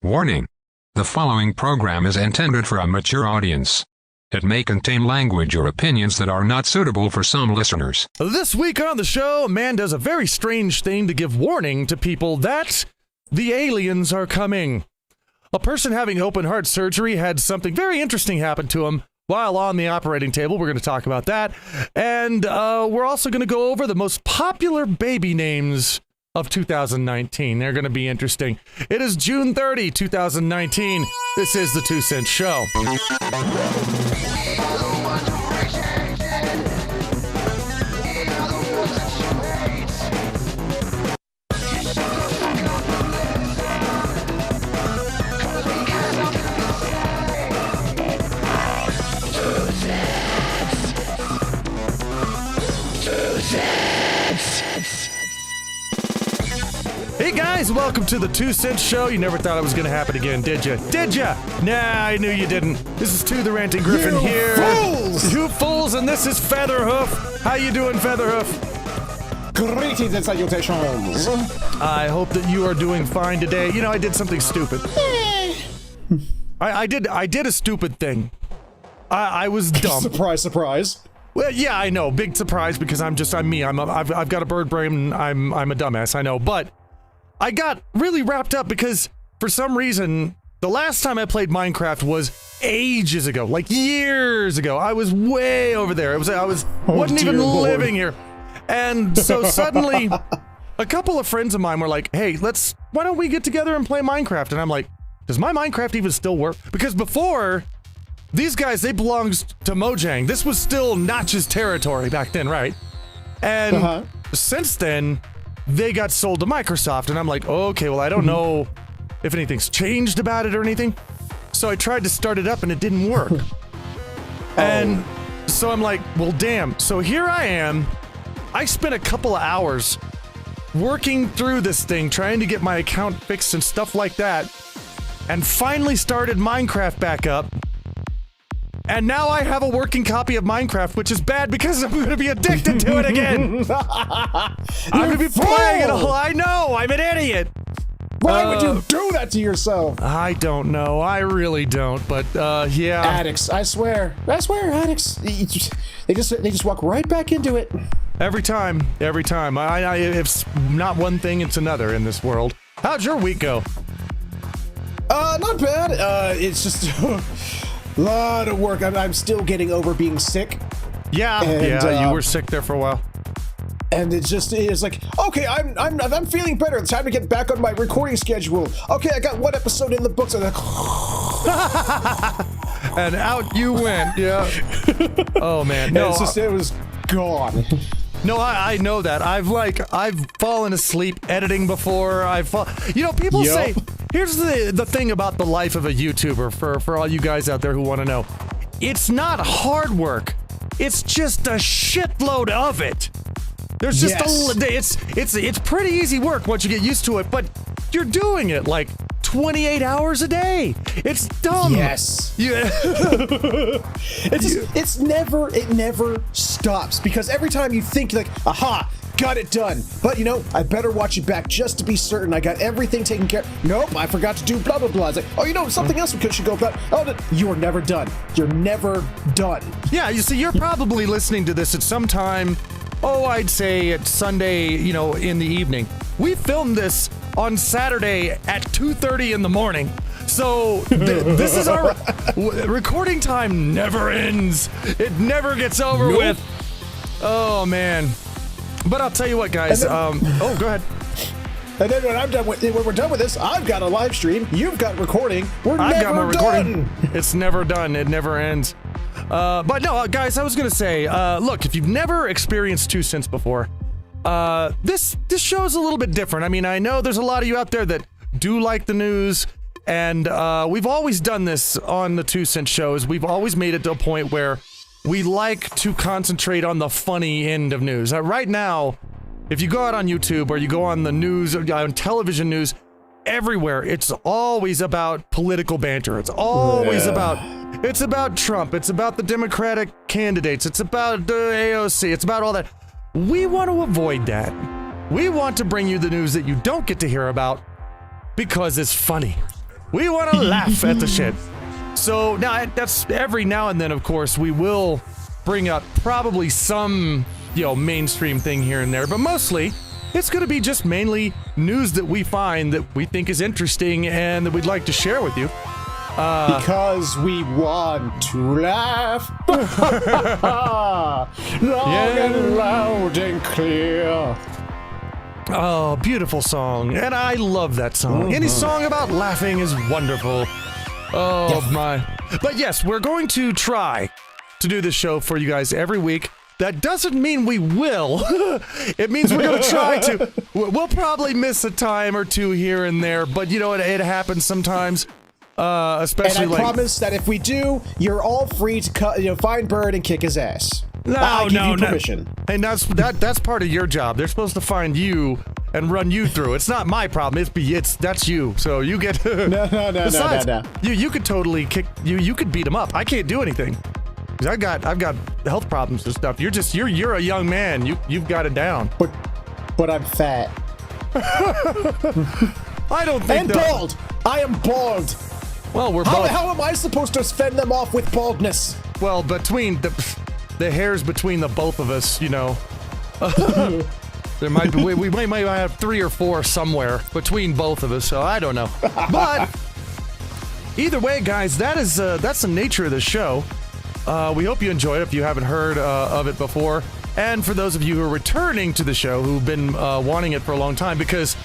Warning: the following program is intended for a mature audience. It may contain language or opinions that are not suitable for some listeners. This week on the show, a man does a very strange thing to give warning to people that the aliens are coming. A person having open heart surgery had something very interesting happen to him while on the operating table. We're going to talk about that. And we're also going to go over the most popular baby names of 2019. They're going to be interesting. It is June 30, 2019. This is the 2 Cent Show. Hey guys, welcome to the 2 Cent Show. You never thought it was going to happen again, did you? Did ya? Nah, I knew you didn't. This is 2 the Ranting Griffin You here. fools! You fools, and this is Featherhoof. How you doing, Featherhoof? Greetings and salutations. I hope that you are doing fine today. You know, I did something stupid. I did a stupid thing. I was dumb. Surprise, surprise. Well, yeah, I know. Big surprise because I'm me. I've got a bird brain. I'm a dumbass. I know, but I got really wrapped up because for some reason the last time I played Minecraft was ages ago, like years ago. I was way over there. I wasn't even living here, and so suddenly a couple of friends of mine were like, "Hey, why don't we get together and play Minecraft?" And I'm like, "Does my Minecraft even still work?" Because before, these guys, they belonged to Mojang. This was still Notch's territory back then, right? And since then, they got sold to Microsoft. And I'm like, okay, well, I don't know if anything's changed about it or anything. So I tried to start it up and it didn't work. And so I'm like, well, damn. So here I am. I spent a couple of hours working through this thing, trying to get my account fixed and stuff like that. And finally started Minecraft back up. And now I have a working copy of Minecraft, which is bad because I'm going to be addicted to it again. I'm going to be playing it all. I know, I'm an idiot. Why would you do that to yourself? I don't know. I really don't. But yeah. Addicts, I swear, addicts. They just walk right back into it. Every time. It's not one thing, it's another in this world. How'd your week go? Not bad. It's just a lot of work. I'm still getting over being sick. Yeah, you were sick there for a while. And it's like, okay, I'm feeling better. It's time to get back on my recording schedule. Okay, I got one episode in the books. And, and out you went. Yeah. Oh man, no, it was gone. No, I know that. I've fallen asleep editing before. People say, here's the thing about the life of a YouTuber for all you guys out there who want to know. It's not hard work. It's just a shitload of it. There's just it's pretty easy work once you get used to it, but you're doing it like 28 hours a day. It's dumb. Yes. Yeah. It never stops because every time you think like, aha, got it done. But I better watch it back just to be certain I got everything taken care of. Nope, I forgot to do blah, blah, blah. It's like, something else we should go about. Oh, you're never done. You're never done. Yeah, you see, you're probably listening to this at some time, I'd say it's Sunday, in the evening. We filmed this on Saturday at 2:30 in the morning. So this is our recording time never ends. It never gets over with. Oh man. But I'll tell you what, guys. Go ahead. And then when we're done with this, I've got a live stream. You've got recording. I've got more recording. It's never done. It never ends. But no, guys, I was gonna say, look, if you've never experienced 2 Cents before, this show is a little bit different. I mean, I know there's a lot of you out there that do like the news, and we've always done this on the 2 Cent shows. We've always made it to a point where we like to concentrate on the funny end of news. Right now, if you go out on YouTube or you go on the news, on television news, everywhere, it's always about political banter. It's always it's about Trump. It's about the Democratic candidates. It's about the AOC. It's about all that. We want to avoid that. We want to bring you the news that you don't get to hear about because it's funny. We want to laugh at the shit. So now that's every now and then, of course, we will bring up probably some, mainstream thing here and there, but mostly it's going to be just mainly news that we find that we think is interesting and that we'd like to share with you. Because we want to laugh. Long and loud and clear. Oh, beautiful song. And I love that song. Any song about laughing is wonderful. Oh, my. But yes, we're going to try to do this show for you guys every week. That doesn't mean we will. It means we're going to try to. We'll probably miss a time or two here and there, but it happens sometimes. Especially and I promise that if we do, you're all free to find Bird and kick his ass. No. Permission. And that's part of your job. They're supposed to find you and run you through. It's not my problem. That's you. So you get. Besides, no. You could totally kick. You could beat him up. I can't do anything. 'Cause I've got health problems and stuff. You're a young man. You've got it down. But I'm fat. I don't think. And bald. I am bald. Well, we're both. How am I supposed to fend them off with baldness? Well, between the hairs between the both of us, there might be we might have 3 or 4 somewhere between both of us. So I don't know. But either way, guys, that's the nature of the show. We hope you enjoyed it if you haven't heard of it before. And for those of you who are returning to the show who've been wanting it for a long time, because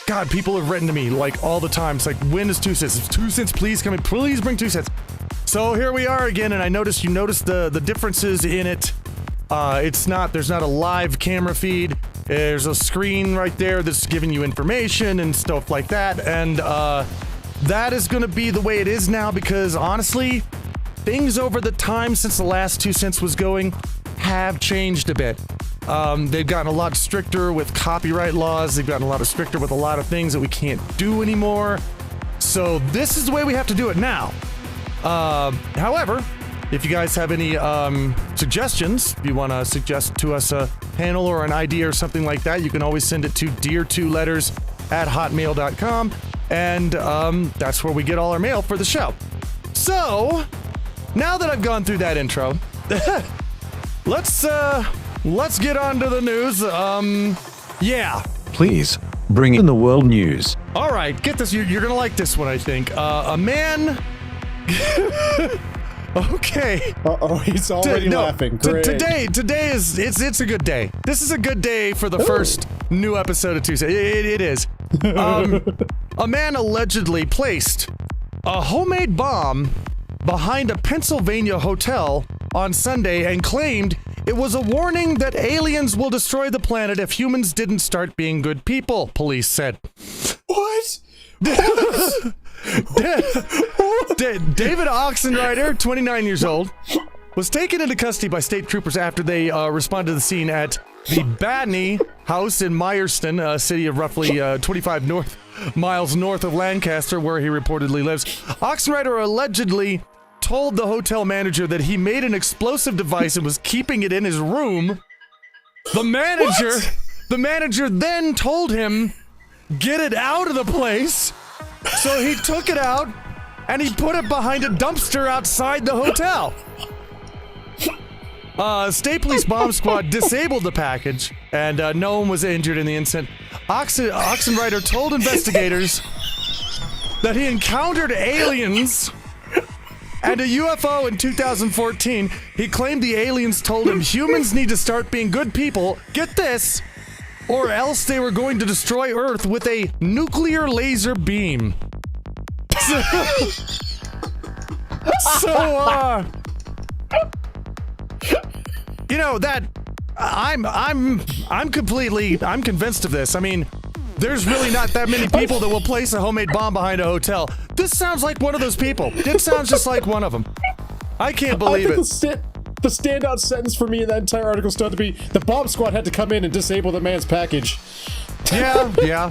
God, people have written to me like all the time. It's like, when is 2 cents? It's 2 cents, please come in. Please bring 2 cents. So here we are again, and I noticed you noticed the differences in it. There's not a live camera feed. There's a screen right there that's giving you information and stuff like that. And that is going to be the way it is now, because honestly, things over the time since the last 2 cents was going have changed a bit. They've gotten a lot stricter with copyright laws. They've gotten a lot stricter with a lot of things that we can't do anymore. So this is the way we have to do it now. However, if you guys have any suggestions, if you want to suggest to us a panel or an idea or something like that, you can always send it to dear2letters@hotmail.com, and that's where we get all our mail for the show. So now that I've gone through that intro, let's get on to the news. Yeah. Please, bring in the world news. All right, get this. You're going to like this one, I think. A man... Okay. Uh-oh, he's already laughing. Great. Today is... It's a good day. This is a good day for the first new episode of Tuesday. It is. A man allegedly placed a homemade bomb behind a Pennsylvania hotel on Sunday and claimed it was a warning that aliens will destroy the planet if humans didn't start being good people, police said. What? David Oxenrider, 29 years old, was taken into custody by state troopers after they responded to the scene at the Batney house in Myerston, a city of roughly 25 miles north of Lancaster, where he reportedly lives. Oxenrider allegedly told the hotel manager that he made an explosive device and was keeping it in his room. The manager then told him, get it out of the place. So he took it out and he put it behind a dumpster outside the hotel. State Police Bomb Squad disabled the package, and no one was injured in the incident. Oxenrider told investigators that he encountered aliens and a UFO in 2014. He claimed the aliens told him humans need to start being good people, get this, or else they were going to destroy Earth with a nuclear laser beam. That I'm convinced of this. I mean, there's really not that many people that will place a homemade bomb behind a hotel. This sounds like one of those people. It sounds just like one of them. I can't believe it. The standout sentence for me in that entire article still had to be, the bomb squad had to come in and disable the man's package. Yeah.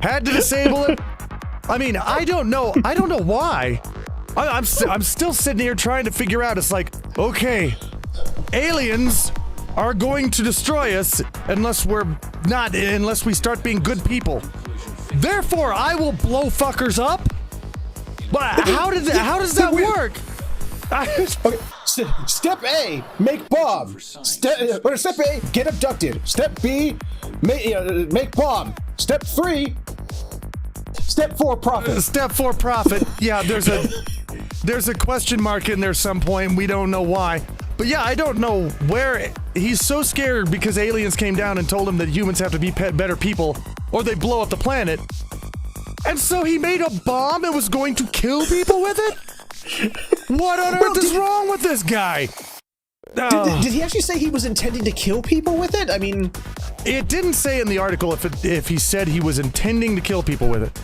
Had to disable it. I mean, I don't know why. I'm still sitting here trying to figure out. It's like, okay, aliens are going to destroy us unless we start being good people. Therefore, I will blow fuckers up. But how does that work? Okay, step A, make bomb. Step A, get abducted. Step B, make bomb. Step 3, step 4, profit. Step 4, profit. Yeah, there's a question mark in there some point. We don't know why. But yeah, I don't know where he's so scared because aliens came down and told him that humans have to be better people or they blow up the planet. And so he made a bomb and was going to kill people with it? What on earth is wrong with this guy? Did he actually say he was intending to kill people with it? I mean, it didn't say in the article if he said he was intending to kill people with it.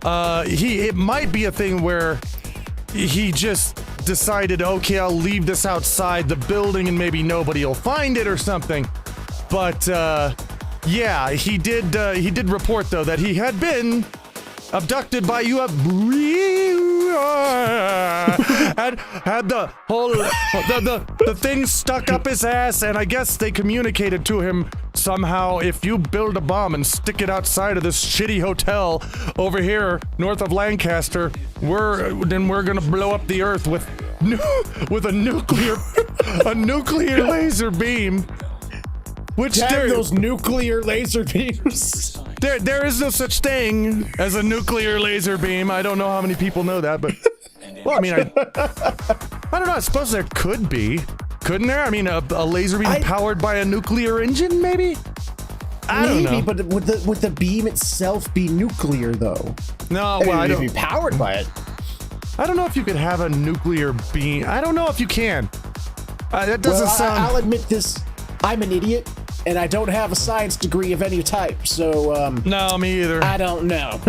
It might be a thing where he just decided, okay, I'll leave this outside the building and maybe nobody will find it or something. But yeah, he did report though that he had been abducted by and had the whole the thing stuck up his ass, and I guess they communicated to him somehow, if you build a bomb and stick it outside of this shitty hotel over here north of Lancaster, we're gonna blow up the earth with a nuclear laser beam. Which damn those nuclear laser beams. There is no such thing as a nuclear laser beam. I don't know how many people know that, but well, I mean, I don't know. I suppose there could be, couldn't there? I mean, a laser beam powered by a nuclear engine, maybe. I don't know. Maybe, but would the beam itself be nuclear though? No, well, I don't. Be powered by it. I don't know if you could have a nuclear beam. I don't know if you can. That doesn't sound. I'll admit this. I'm an idiot. And I don't have a science degree of any type, so, no, me either. I don't know.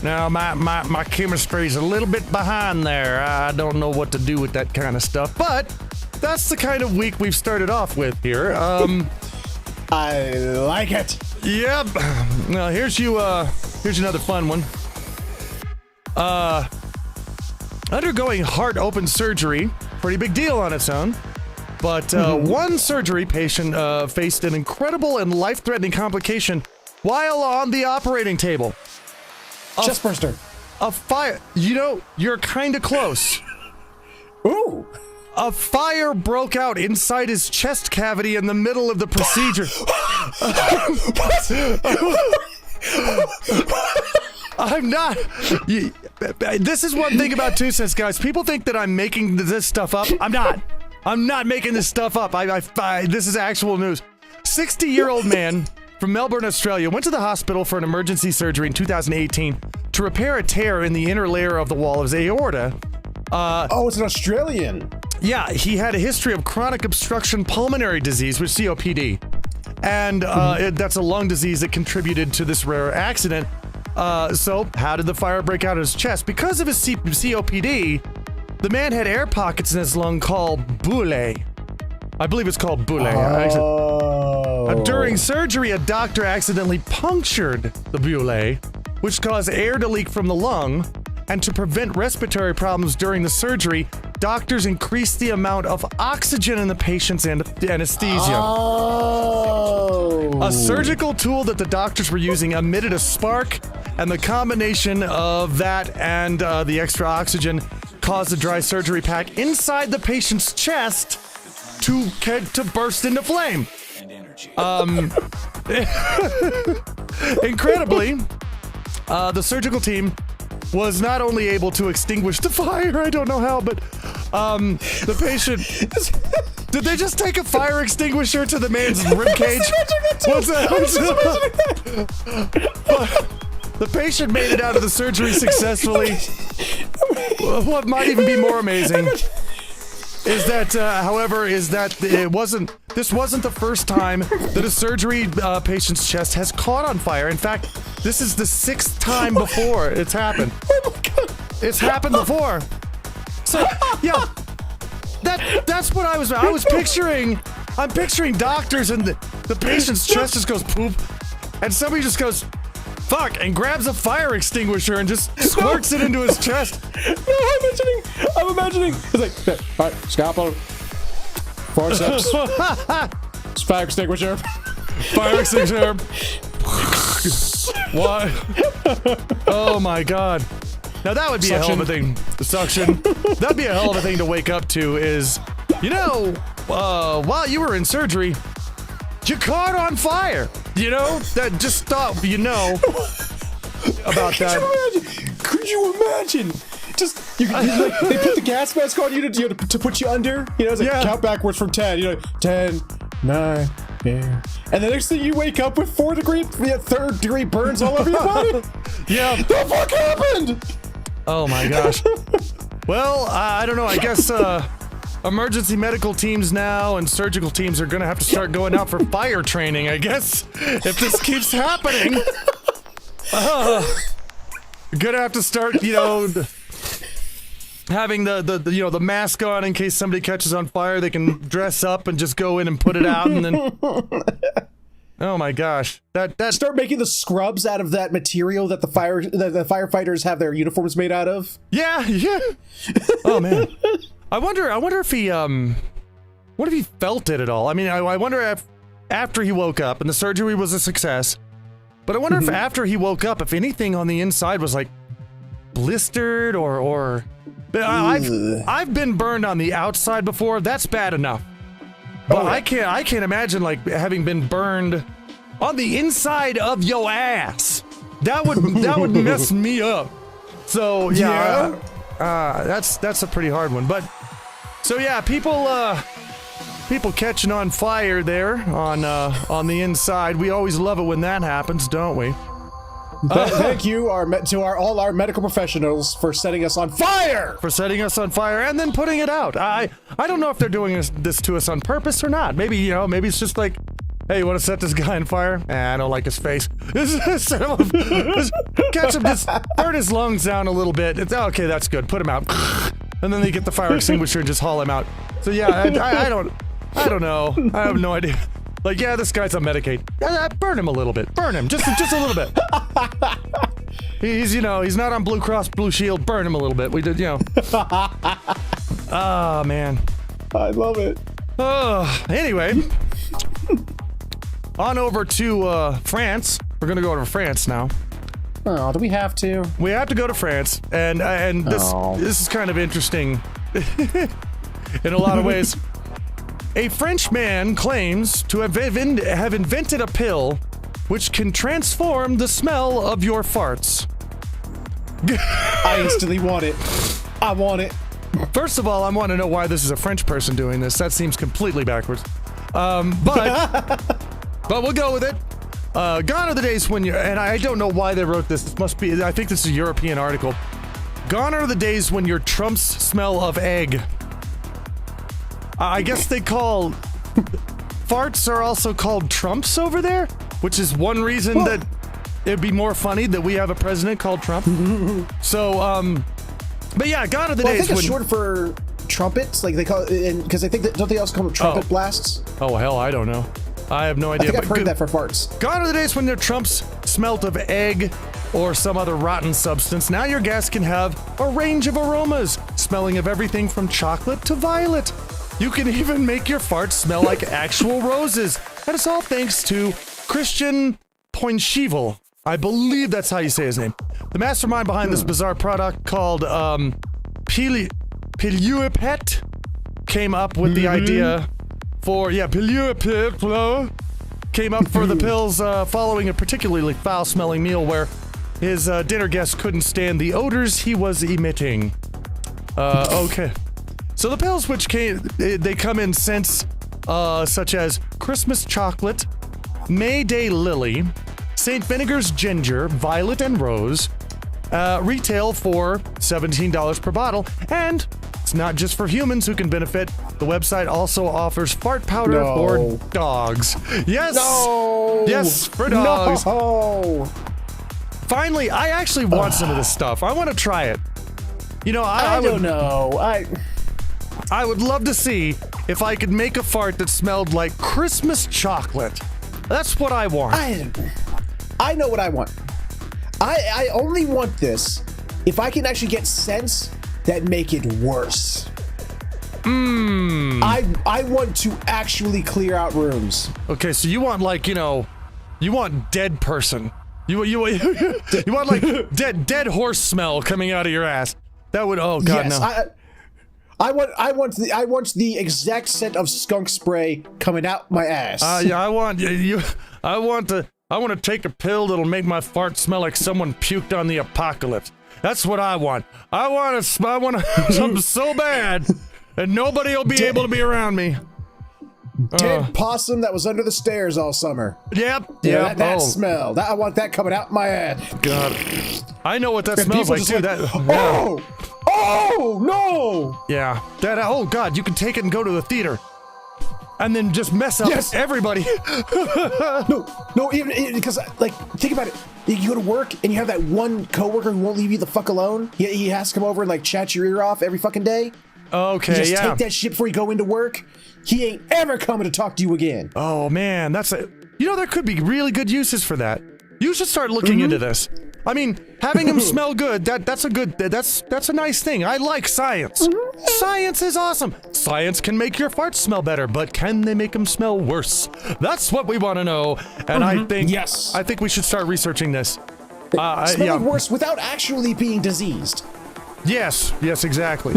No, my chemistry's a little bit behind there. I don't know what to do with that kind of stuff, but that's the kind of week we've started off with here. I like it. Yep. Now, here's another fun one. Undergoing heart open surgery, pretty big deal on its own. But one surgery patient faced an incredible and life-threatening complication while on the operating table. Chest burster. A fire. You know, you're kind of close. Ooh. A fire broke out inside his chest cavity in the middle of the procedure. I'm not. This is one thing about 2 Cents, guys. People think that I'm making this stuff up. I'm not. I'm not making this stuff up. This is actual news. 60-year-old man from Melbourne, Australia, went to the hospital for an emergency surgery in 2018 to repair a tear in the inner layer of the wall of his aorta. It's an Australian. Yeah, he had a history of chronic obstruction pulmonary disease with COPD. And that's a lung disease that contributed to this rare accident. So how did the fire break out in his chest? Because of his COPD, the man had air pockets in his lung called bullae. I believe it's called bullae. During surgery, a doctor accidentally punctured the bullae, which caused air to leak from the lung. And to prevent respiratory problems during the surgery, doctors increased the amount of oxygen in the patient's anesthesia. A surgical tool that the doctors were using emitted a spark, and the combination of that and the extra oxygen caused the dry surgery pack inside the patient's chest to burst into flame. Incredibly, the surgical team was not only able to extinguish the fire, I don't know how, but the patient... Did they just take a fire extinguisher to the man's ribcage? What's that? The patient made it out of the surgery successfully. What might even be more amazing is that, however, this wasn't the first time that a surgery patient's chest has caught on fire. In fact, this is the 6th time before it's happened. Oh my God. It's happened before. So, yeah, that's what I was picturing. I'm picturing doctors and the patient's chest just goes poop, and somebody just goes, fuck, and grabs a fire extinguisher and just squirts it into his chest. No, I'm imagining. It's like, all right, scalpel, forceps, fire extinguisher. Fire extinguisher. What? Oh my god. Now that would be a hell of a thing. The suction. That'd be a hell of a thing to wake up to is, while you were in surgery, you caught on fire. That just stop, about that. Could you imagine? Just, they put the gas mask on you to put you under. It's like count backwards from 10. 10, 9, yeah. And the next thing you wake up with 3rd degree burns all over your body? Yeah. The fuck happened? Oh my gosh. Well, I don't know. I guess emergency medical teams now and surgical teams are going to have to start going out for fire training, I guess. If this keeps happening. You're going to have to start, having the mask on in case somebody catches on fire. They can dress up and just go in and put it out and then... Oh my gosh. That Start making the scrubs out of that material that the firefighters have their uniforms made out of. Yeah. Oh man. I wonder if he felt it at all. I mean, I wonder if after he woke up and the surgery was a success. But I wonder if after he woke up, if anything on the inside was like blistered or I've been burned on the outside before. That's bad enough. But I can't imagine like having been burned on the inside of your ass. That would mess me up. So yeah. That's a pretty hard one. But so yeah, people catching on fire there on the inside. We always love it when that happens, don't we? Thank you to all our medical professionals for setting us on fire! For setting us on fire and then putting it out. I don't know if they're doing this to us on purpose or not. Maybe, maybe it's just like, hey, you want to set this guy on fire? I don't like his face. Just catch him, just burn his lungs down a little bit. It's okay, that's good. Put him out. And then they get the fire extinguisher and just haul him out. So yeah, I don't know. I have no idea. Like, yeah, this guy's on Medicaid. Burn him a little bit. Burn him. Just a little bit. He's not on Blue Cross Blue Shield. Burn him a little bit. We did, Oh, man. I love it. Anyway. On over to, France. We're gonna go to France now. Oh, do we have to? We have to go to France. And this is kind of interesting. In a lot of ways. A French man claims to have invented a pill which can transform the smell of your farts. I instantly want it. I want it. First of all, I want to know why this is a French person doing this. That seems completely backwards. But we'll go with it. Gone are the days when you and I don't know why they wrote this. This must be, I think this is a European article. Gone are the days when your trumps smell of egg. I guess they call farts are also called Trumps over there, which is one reason that it'd be more funny that we have a president called Trump. So, but yeah, gone are the days I think it's short for trumpets, like they call it, because I think that, don't they also call them trumpet blasts? Oh hell, I don't know. I have no idea. I think I've heard that for farts. Gone are the days when their trumps smelt of egg or some other rotten substance. Now your gas can have a range of aromas, smelling of everything from chocolate to violet. You can even make your farts smell like actual roses. And it's all thanks to Christian Poincheval. I believe that's how you say his name. The mastermind behind this bizarre product called Piluipet came up with the idea for, Piluipet came up for the pills following a particularly foul-smelling meal where his dinner guests couldn't stand the odors he was emitting. Okay. So the pills which they come in scents such as Christmas chocolate, May Day lily, St. Vinegar's ginger, violet and rose, retail for $17 per bottle, and it's not just for humans who can benefit. The website also offers fart powder for dogs. Yes! No! Yes, for dogs. No! Finally, I actually want some of this stuff. I want to try it. I don't know. I would love to see if I could make a fart that smelled like Christmas chocolate. That's what I want. I know what I want. I only want this if I can actually get scents that make it worse. I want to actually clear out rooms. Okay, so you want you want dead person. You want like dead horse smell coming out of your ass. That would, oh god, yes, no. I want the exact scent of skunk spray coming out my ass. Yeah, I want to take a pill that'll make my fart smell like someone puked on the apocalypse. That's what I want. I want something so bad that nobody will be able to be around me. Dead possum that was under the stairs all summer. Yep. Yeah, that smell. I want that coming out my ass. God, I know what that smells like too. Oh no! Yeah. Oh god, you can take it and go to the theater, and then just mess up everybody. No, even because like think about it. You go to work and you have that one coworker who won't leave you the fuck alone. He has to come over and like chat your ear off every fucking day. Okay, you just take that shit before you go into work. He ain't ever coming to talk to you again. Oh man, there could be really good uses for that. You should start looking into this. I mean, having him smell good, that's a nice thing. I like science. Science is awesome. Science can make your farts smell better, but can they make them smell worse? That's what we want to know. And I think we should start researching this. Smelling worse without actually being diseased. Yes, exactly.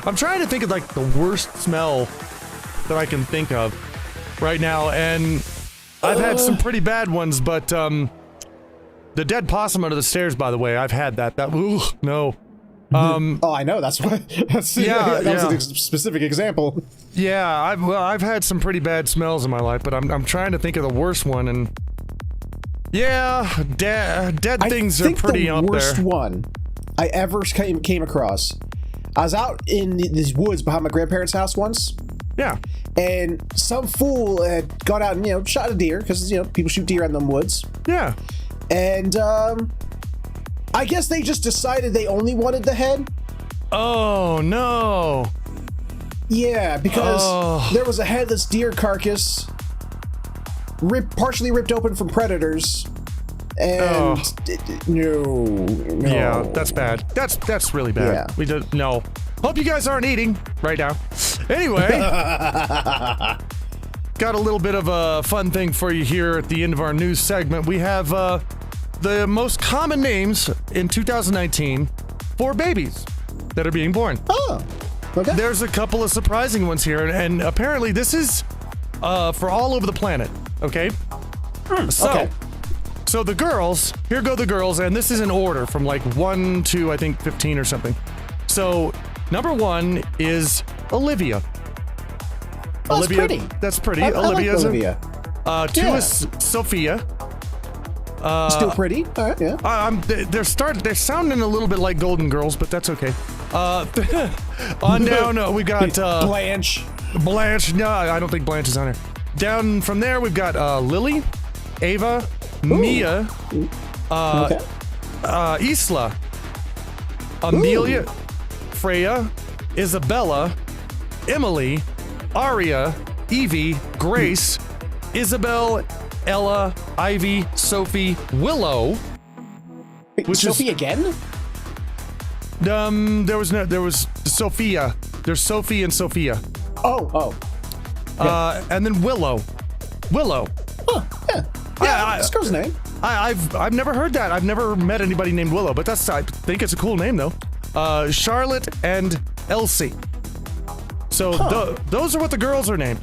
I'm trying to think of like the worst smell that I can think of right now, and I've had some pretty bad ones, but the dead possum under the stairs, by the way, I've had that. No. Oh, I know. That's why. That was a specific example. Yeah, I've had some pretty bad smells in my life, but I'm trying to think of the worst one, and yeah, dead things are pretty up there. The worst one I ever came across. I was out in these woods behind my grandparents' house once. Yeah. And some fool had gone out and, shot a deer, because, people shoot deer in them woods. Yeah. And, I guess they just decided they only wanted the head. Oh, no. Yeah, because there was a headless deer carcass partially ripped open from predators. And no. Yeah, that's bad. That's really bad. Yeah. We don't no. Hope you guys aren't eating right now. Anyway, got a little bit of a fun thing for you here at the end of our news segment. We have the most common names in 2019 for babies that are being born. Oh, okay. There's a couple of surprising ones here, and apparently this is for all over the planet. Okay. So the girls, here go the girls, and this is in order from like 1 to I think 15 or something. So number 1 is Olivia. Oh, Olivia, that's pretty. That's pretty. I like Olivia. 2 is Sophia. Still pretty. All right, yeah. They're sounding a little bit like Golden Girls, but that's okay. On down, we got Blanche. Blanche. No, I don't think Blanche is on there. Down from there, we've got Lily, Ava, Mia, Isla, Amelia, Freya, Isabella, Emily, Aria, Evie, Grace, Isabel, Ella, Ivy, Sophie, Willow. Which Sophie again? There was Sophia. There's Sophie and Sophia. Oh. Yeah. And then Willow. Huh, yeah. This girl's name. I've never heard that. I've never met anybody named Willow, but I think it's a cool name though. Charlotte and Elsie. So those are what the girls are named.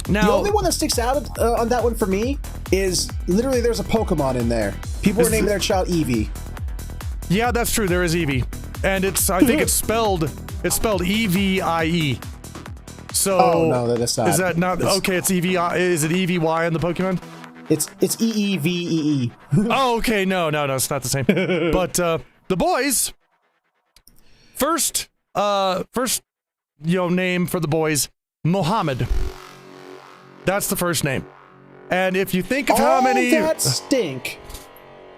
Now, the only one that sticks out on that one for me is literally there's a Pokemon in there. People are naming their child Eevee. Yeah, that's true. There is Eevee, and I think it's spelled Evie. So no, that's not. Is that not okay? It's Eevee. Is it Evie in the Pokemon? It's EEVEE. Oh, okay. No, it's not the same. But the boys. First, name for the boys, Mohammed. That's the first name. And if you think of how many that stink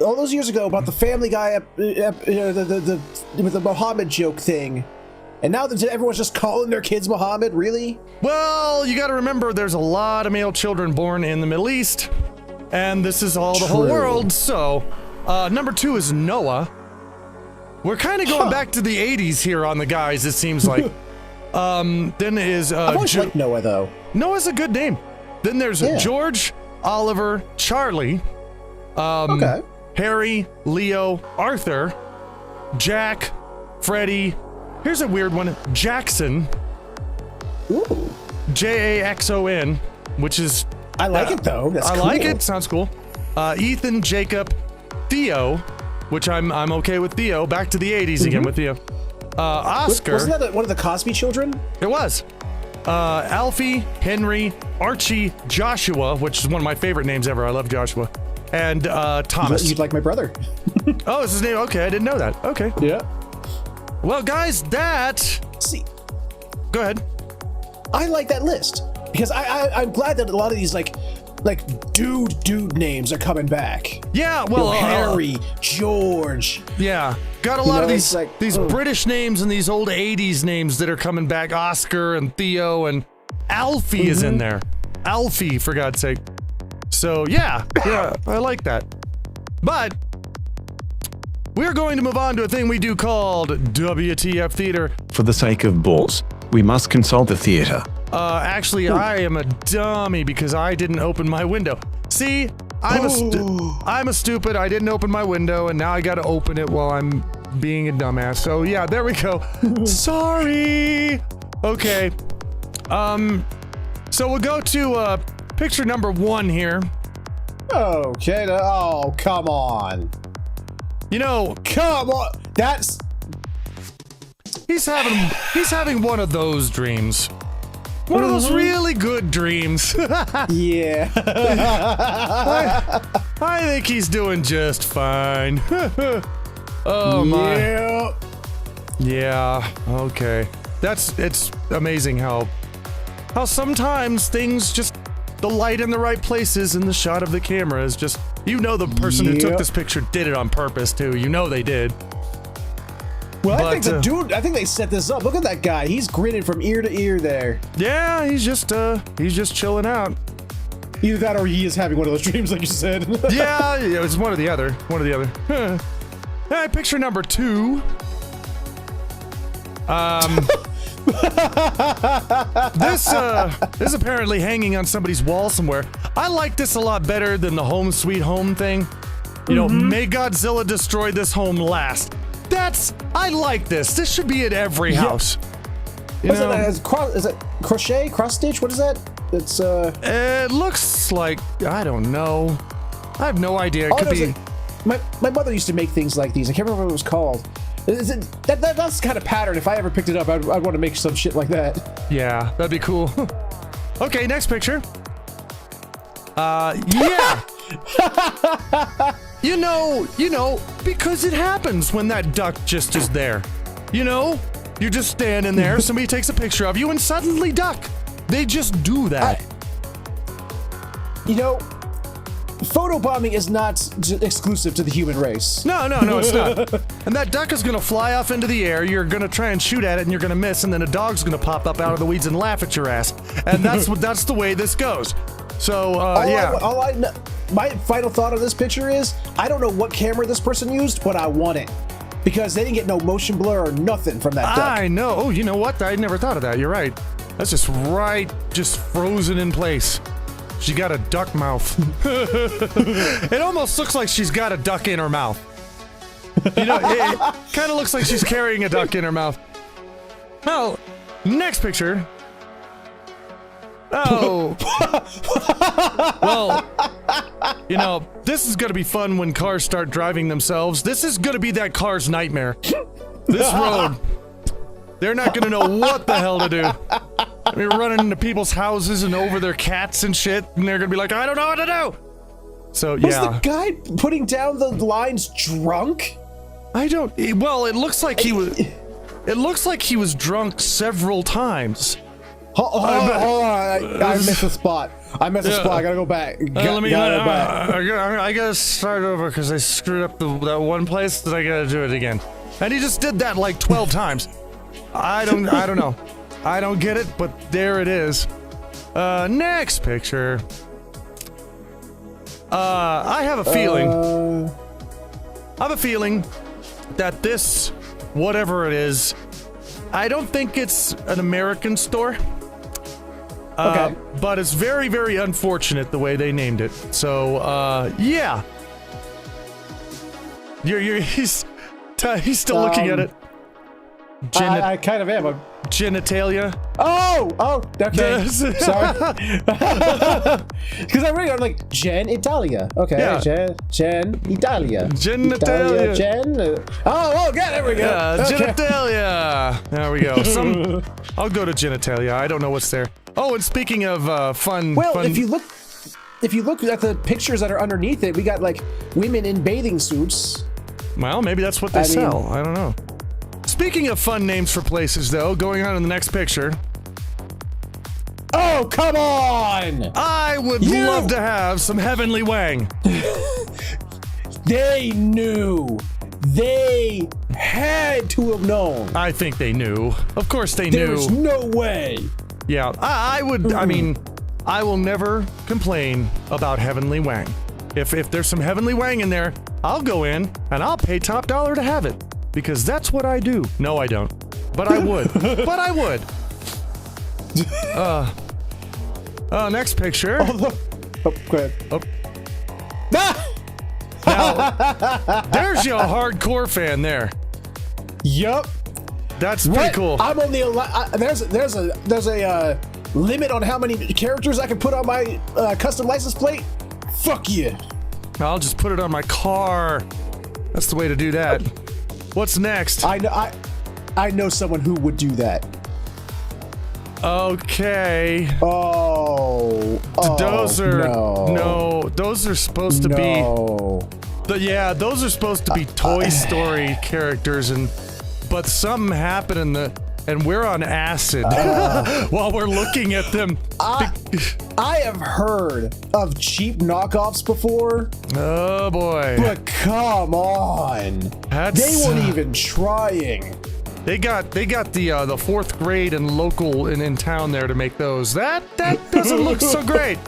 all those years ago about the Family Guy with the Mohammed joke thing, and now that everyone's just calling their kids Mohammed, really? Well, you got to remember there's a lot of male children born in the Middle East, and this is all the whole world. So, number 2 is Noah. We're kind of going back to the 80s here on the guys, it seems like. Then is I've always liked Noah though. Noah's a good name. Then there's George, Oliver, Charlie. Harry, Leo, Arthur, Jack, Freddy. Here's a weird one. Jackson. Ooh. Jaxon, which is... I like it, though. That's I cool. like it. Sounds cool. Ethan, Jacob, Theo, which I'm okay with Theo. Back to the 80s again with Theo. Oscar. Wasn't that one of the Cosby children? It was. Alfie, Henry, Archie, Joshua, which is one of my favorite names ever. I love Joshua. And Thomas. You'd like my brother. Oh, it's his name. Okay, I didn't know that. Okay. Yeah. Well, guys, that... See, Go ahead. I like that list because I'm glad that a lot of these like dude names are coming back. Yeah, well, Harry, George. Yeah, got a lot of these like, these British names and these old 80s names that are coming back. Oscar and Theo and Alfie is in there. Alfie, for God's sake. So yeah, I like that. But we're going to move on to a thing we do called WTF Theater. For the sake of balls, we must consult the theater. Actually, I am a dummy because I didn't open my window. See, I'm a stupid. I didn't open my window, and now I got to open it while I'm being a dumbass. So yeah, there we go. Sorry. Okay. So we'll go to picture number 1 here. Okay. Oh, come on. You know, Come on. That's... he's having one of those dreams. One of those really good dreams. Yeah. I think he's doing just fine. Oh my. Yeah. Yeah, okay. It's amazing how sometimes things just, the light in the right places in the shot of the camera is just, you know, the person who took this picture did it on purpose too. You know they did. Well, But, I think the dude, I think they set this up. Look at that guy. He's grinning from ear to ear there. Yeah, he's just chilling out. Either that or he is having one of those dreams like you said. Yeah, it's one or the other. One or the other. All right, picture number 2. This is apparently hanging on somebody's wall somewhere. I like this a lot better than the Home Sweet Home thing. You know, may Godzilla destroy this home last. I like this. This should be at every house. Is it crochet, cross stitch? What is that? It's It looks like, I don't know. I have no idea. It could be. My mother used to make things like these. I can't remember what it was called. That's the kind of pattern. If I ever picked it up, I'd want to make some shit like that. Yeah, that'd be cool. Okay, next picture. Yeah. You know, because it happens when that duck just is there. You know, you're just standing there, somebody takes a picture of you, and suddenly duck. They just do that. Photobombing is not exclusive to the human race. No, it's not. And that duck is gonna fly off into the air, you're gonna try and shoot at it, and you're gonna miss, and then a dog's gonna pop up out of the weeds and laugh at your ass. And that's the way this goes. So, yeah. My final thought on this picture is, I don't know what camera this person used, but I want it. Because they didn't get no motion blur or nothing from that duck. I know. Oh, you know what? I never thought of that. You're right. That's just frozen in place. She got a duck mouth. It almost looks like she's got a duck in her mouth. You know, it kind of looks like she's carrying a duck in her mouth. Well, next picture. Oh. Well, you know, this is going to be fun when cars start driving themselves. This is going to be that car's nightmare. This road. They're not going to know what the hell to do. We're running into people's houses and over their cats and shit, and they're going to be like, I don't know what to do. So, yeah. Was the guy putting down the lines drunk? Well, it looks like he was... It looks like he was drunk several times. Hold on. I missed a spot. I gotta go back. I gotta start over because I screwed up that one place that I gotta do it again. And he just did that like 12 times. I don't know. I don't get it, but there it is. Next picture. I have a feeling that this, whatever it is, I don't think it's an American store. Okay. But it's very, very unfortunate the way they named it. So, yeah. He's still looking at it. I kind of am. Genitalia. Oh, okay. Sorry. Because I'm like, Gen Italia. Okay, Yeah. Gen Italia. Genitalia. Yeah, there we go. Yeah, Okay. genitalia. There we go. I'll go to genitalia. I don't know what's there. Oh, and speaking of fun. Well, if you look at the pictures that are underneath it, we got like women in bathing suits. Well, maybe that's what they sell. I don't know. Speaking of fun names for places, though, going on in the next picture. Oh, come on! I would love to have some Heavenly Wang. They knew. They had to have known. I think they knew. Of course they knew. There's no way. Yeah, I would. I mean, I will never complain about Heavenly Wang. If there's some Heavenly Wang in there, I'll go in and I'll pay top dollar to have it. Because that's what I do. No, I don't. But I would. But I would. Next picture. Oh, go ahead. Oh. Now, there's your hardcore fan there. Yup. That's pretty cool. I'm on the there's a limit on how many characters I can put on my custom license plate. Fuck yeah. I'll just put it on my car. That's the way to do that. What's next? I know someone who would do that. Okay. Those are supposed to be. Yeah, those are supposed to be Toy Story characters, but something happened and we're on acid while we're looking at them. I have heard of cheap knockoffs before. Oh boy! But come on, they weren't even trying. They got the fourth grade and local in town there to make those. That doesn't look so great.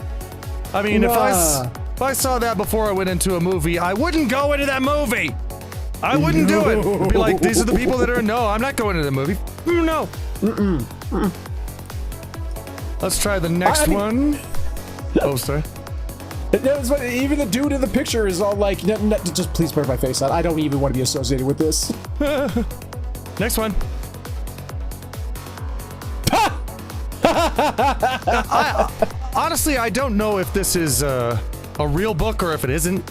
I mean, if I saw that before I went into a movie, I wouldn't go into that movie. I wouldn't do it. I'd be like, these are the people that are. No, I'm not going into the movie. No. Let's try the next one. Oh, sorry. Even the dude in the picture is all like, just please blur my face out. I don't even want to be associated with this. Next one. Honestly, I don't know if this is a real book or if it isn't.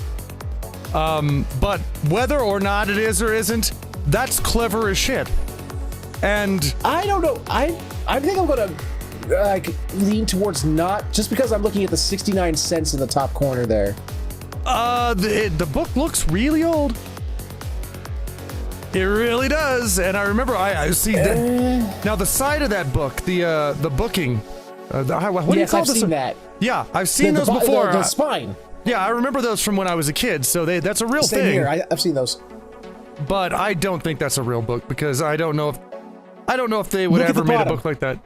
But whether or not it is or isn't, that's clever as shit. And I don't know. I think I'm gonna lean towards not, just because I'm looking at the 69 cents in the top corner there. The book looks really old. It really does, and I remember I see that. Now the side of that book, the booking. What do you call I've this? seen that. Yeah, I've seen those before. The spine. Yeah, I remember those from when I was a kid. So that's a real Same thing. here. I've seen those. But I don't think that's a real book because I don't know if they would ever made a book like that.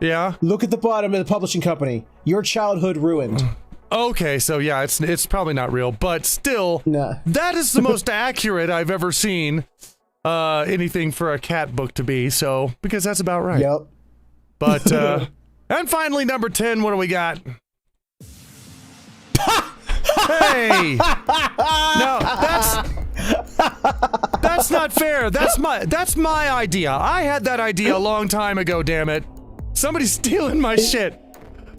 Yeah. Look at the bottom of the publishing company. Your childhood ruined. Okay, so yeah, it's probably not real, but still, Nah. That is the most accurate I've ever seen anything for a cat book to be. So because that's about right. Yep. But and finally, number 10. What do we got? Hey! No, that's not fair. That's my idea. I had that idea a long time ago. Damn it! Somebody's stealing my shit.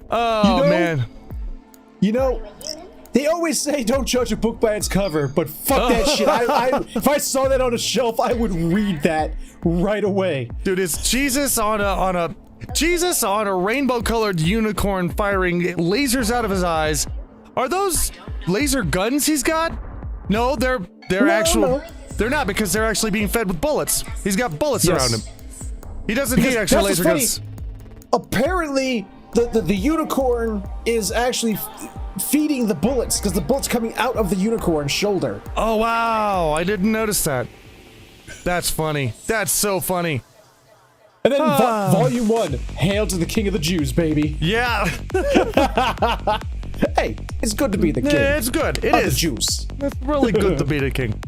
Oh man. You know, they always say don't judge a book by its cover, but fuck that shit. If I saw that on a shelf, I would read that right away. Dude, it's Jesus on a rainbow-colored unicorn firing lasers out of his eyes. Are those laser guns he's got? No, they're actual. No. They're not, because they're actually being fed with bullets. He's got bullets around him. He doesn't need actual laser guns. Apparently, the unicorn is actually feeding the bullets, because the bullets coming out of the unicorn's shoulder. Oh wow, I didn't notice that. That's funny. That's so funny. And then Volume 1, Hail to the King of the Jews, baby. Yeah. Hey, it's good to be the king. Yeah, it's good. It is. The Jews. It's really good to be the king.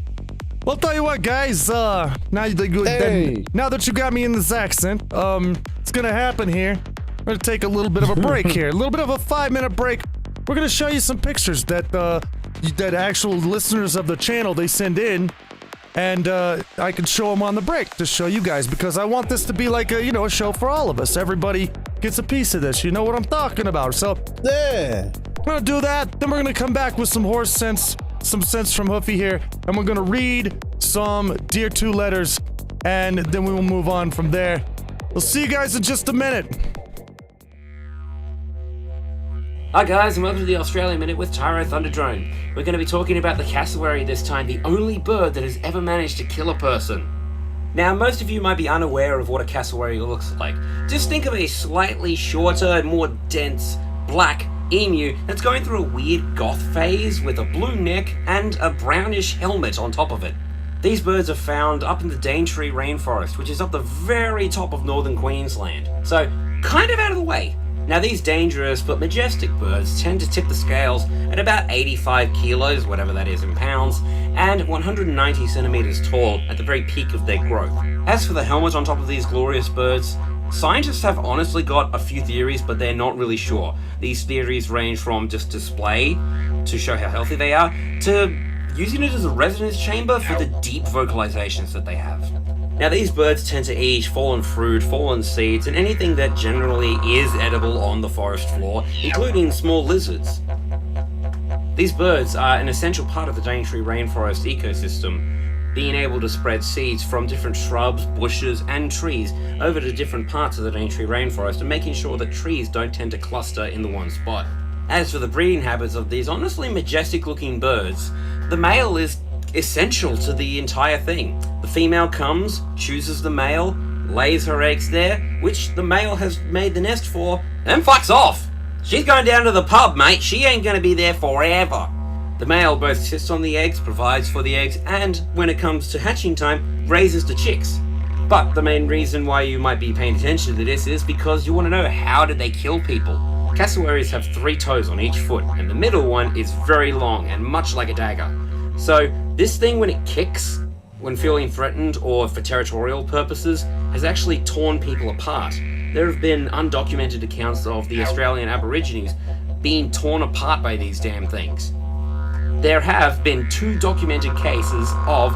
Well, tell you what, guys. Now that you got me in this accent, it's gonna happen here. We're gonna take a little bit of a break here. A little bit of a 5-minute break. We're gonna show you some pictures that actual listeners of the channel, they send in. and I can show them on the break to show you guys, because I want this to be like a, you know, a show for all of us. Everybody gets a piece of this. You know what I'm talking about. So Yeah. we're gonna do that. Then we're gonna come back with some horse sense, some sense from Hoofy here, and we're gonna read some Dear 2 letters, and then we will move on from there. We'll see you guys in just a minute. Hi guys, and welcome to the Australian Minute with Tyro Thunderdrone. We're going to be talking about the cassowary this time, the only bird that has ever managed to kill a person. Now, most of you might be unaware of what a cassowary looks like. Just think of a slightly shorter, more dense, black emu that's going through a weird goth phase with a blue neck and a brownish helmet on top of it. These birds are found up in the Daintree rainforest, which is up the very top of northern Queensland, so kind of out of the way. Now, these dangerous but majestic birds tend to tip the scales at about 85 kilos, whatever that is in pounds, and 190 centimeters tall at the very peak of their growth. As for the helmet on top of these glorious birds, scientists have honestly got a few theories, but they're not really sure. These theories range from just display to show how healthy they are, to using it as a resonance chamber for the deep vocalizations that they have. Now, these birds tend to eat fallen fruit, fallen seeds, and anything that generally is edible on the forest floor, including small lizards. These birds are an essential part of the Daintree rainforest ecosystem, being able to spread seeds from different shrubs, bushes, and trees over to different parts of the Daintree rainforest, and making sure that trees don't tend to cluster in the one spot. As for the breeding habits of these honestly majestic-looking birds, the male is essential to the entire thing. The female comes, chooses the male, lays her eggs there, which the male has made the nest for, and fucks off. She's going down to the pub, mate. She ain't gonna be there forever. The male both sits on the eggs, provides for the eggs, and when it comes to hatching time, raises the chicks. But the main reason why you might be paying attention to this is because you want to know, how did they kill people? Cassowaries have 3 toes on each foot, and the middle one is very long and much like a dagger. So this thing, when it kicks, when feeling threatened or for territorial purposes, has actually torn people apart. There have been undocumented accounts of the Australian Aborigines being torn apart by these damn things. There have been 2 documented cases of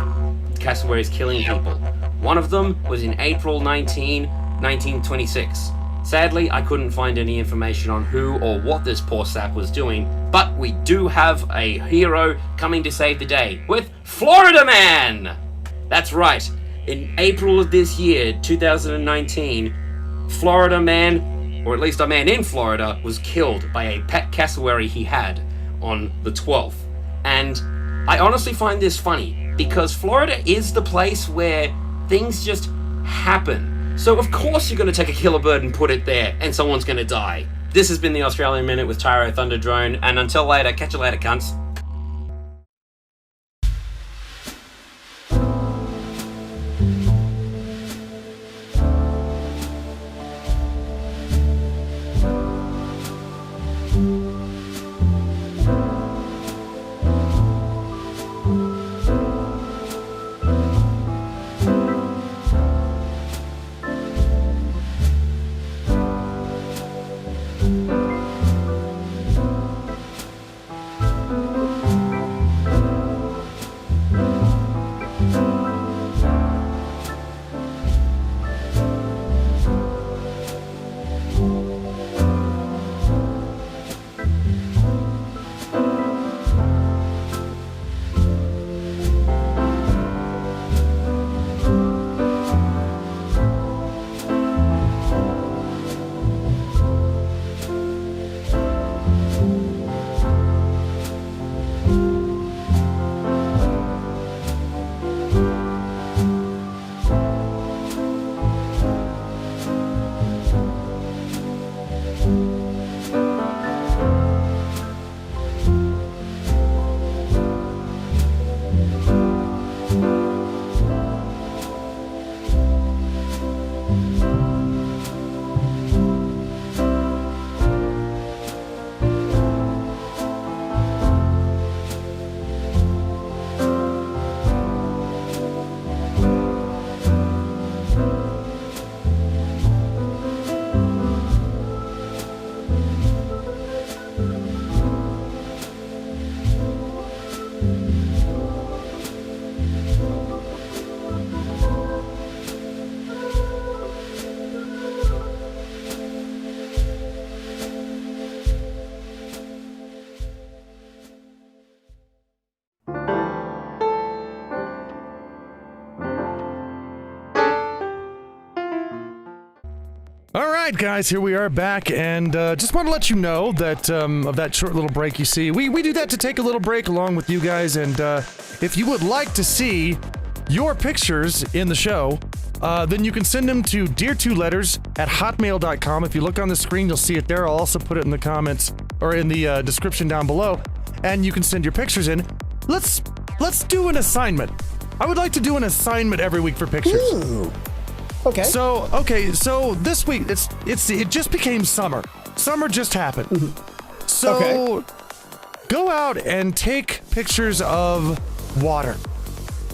cassowaries killing people. One of them was in April 1926. Sadly, I couldn't find any information on who or what this poor sap was doing, but we do have a hero coming to save the day with Florida Man! That's right, in April of this year, 2019, Florida Man, or at least a man in Florida, was killed by a pet cassowary he had on the 12th. And I honestly find this funny, because Florida is the place where things just happen. So of course you're going to take a killer bird and put it there, and someone's going to die. This has been the Australian Minute with Tyro Thunderdrone, and until later, catch you later, cunts. All right, guys, here we are back, and just want to let you know that of that short little break you see, we do that to take a little break along with you guys, and if you would like to see your pictures in the show, then you can send them to dear2letters@hotmail.com. If you look on the screen, you'll see it there. I'll also put it in the comments or in the description down below, and you can send your pictures in. Let's do an assignment. I would like to do an assignment every week for pictures. Ooh. Okay. So this week it just became summer. Summer just happened. So go out and take pictures of water.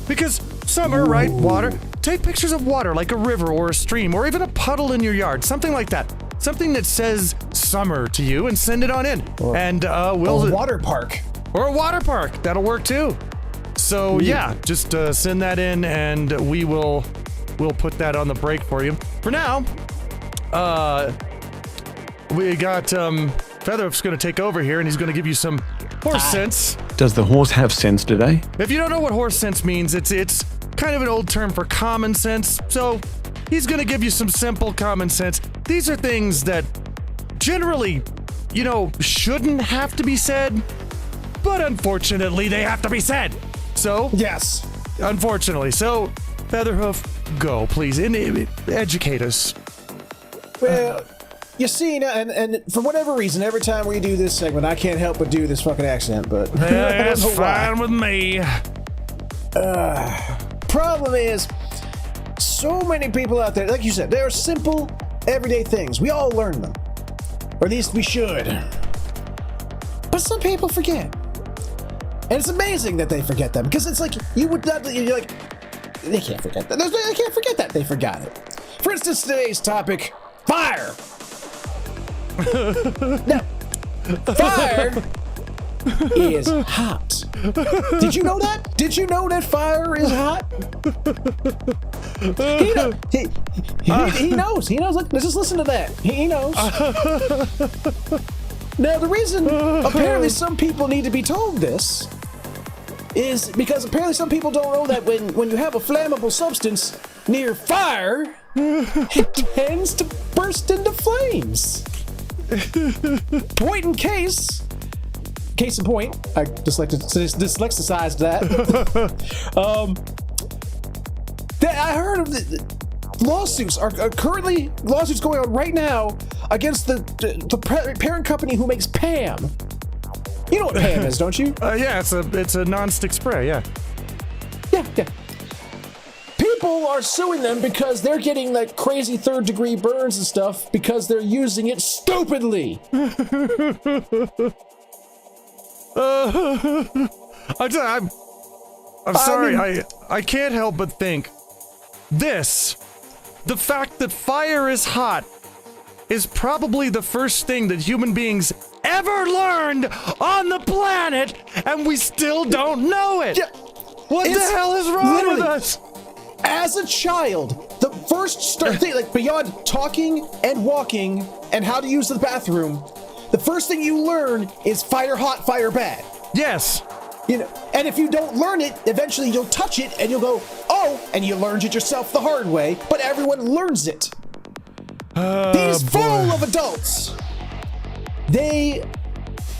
Because summer, right? Water. Take pictures of water, like a river or a stream or even a puddle in your yard, something like that. Something that says summer to you, and send it on in. And we'll a water park. Or a water park. That'll work too. So yeah, just send that in, and we'll put that on the break for you. For now, we got Featherhoof's going to take over here, and he's going to give you some horse sense. Does the horse have sense today? If you don't know what horse sense means, it's kind of an old term for common sense. So he's going to give you some simple common sense. These are things that generally, shouldn't have to be said, but unfortunately they have to be said. So Yes. unfortunately, so Featherhoof, go please, and educate us. Well, you see, and for whatever reason, every time we do this segment, I can't help but do this fucking accent, but I don't That's know why. fine with me. Problem is, so many people out there, like you said, there are simple, everyday things. We all learn them. Or at least we should. But some people forget. And it's amazing that they forget them, because it's like, you would not, you're like, they can't forget that. They can't forget that. They forgot it. For instance, today's topic, fire. Now, fire is hot. Did you know that? Did you know that fire is hot? He knows. He knows. Look, let's just listen to that. He knows. Now, the reason apparently some people need to be told this is because apparently some people don't know that when you have a flammable substance near fire, it tends to burst into flames. Case in point, I dyslexicized that. I heard of the lawsuits are currently lawsuits going on right now against the parent company who makes Pam. You know what Pam is, don't you? Yeah, it's a non-stick spray. Yeah. Yeah. People are suing them because they're getting like crazy third-degree burns and stuff because they're using it stupidly. I'm sorry. I can't help but think the fact that fire is hot is probably the first thing that human beings ever learned on the planet, and we still don't know it. Yeah, what the hell is wrong with us? As a child, the first thing, like beyond talking and walking and how to use the bathroom, the first thing you learn is fire hot, fire bad. Yes. And if you don't learn it, eventually you'll touch it and you'll go, oh, and you learned it yourself the hard way, but everyone learns it. These full of adults.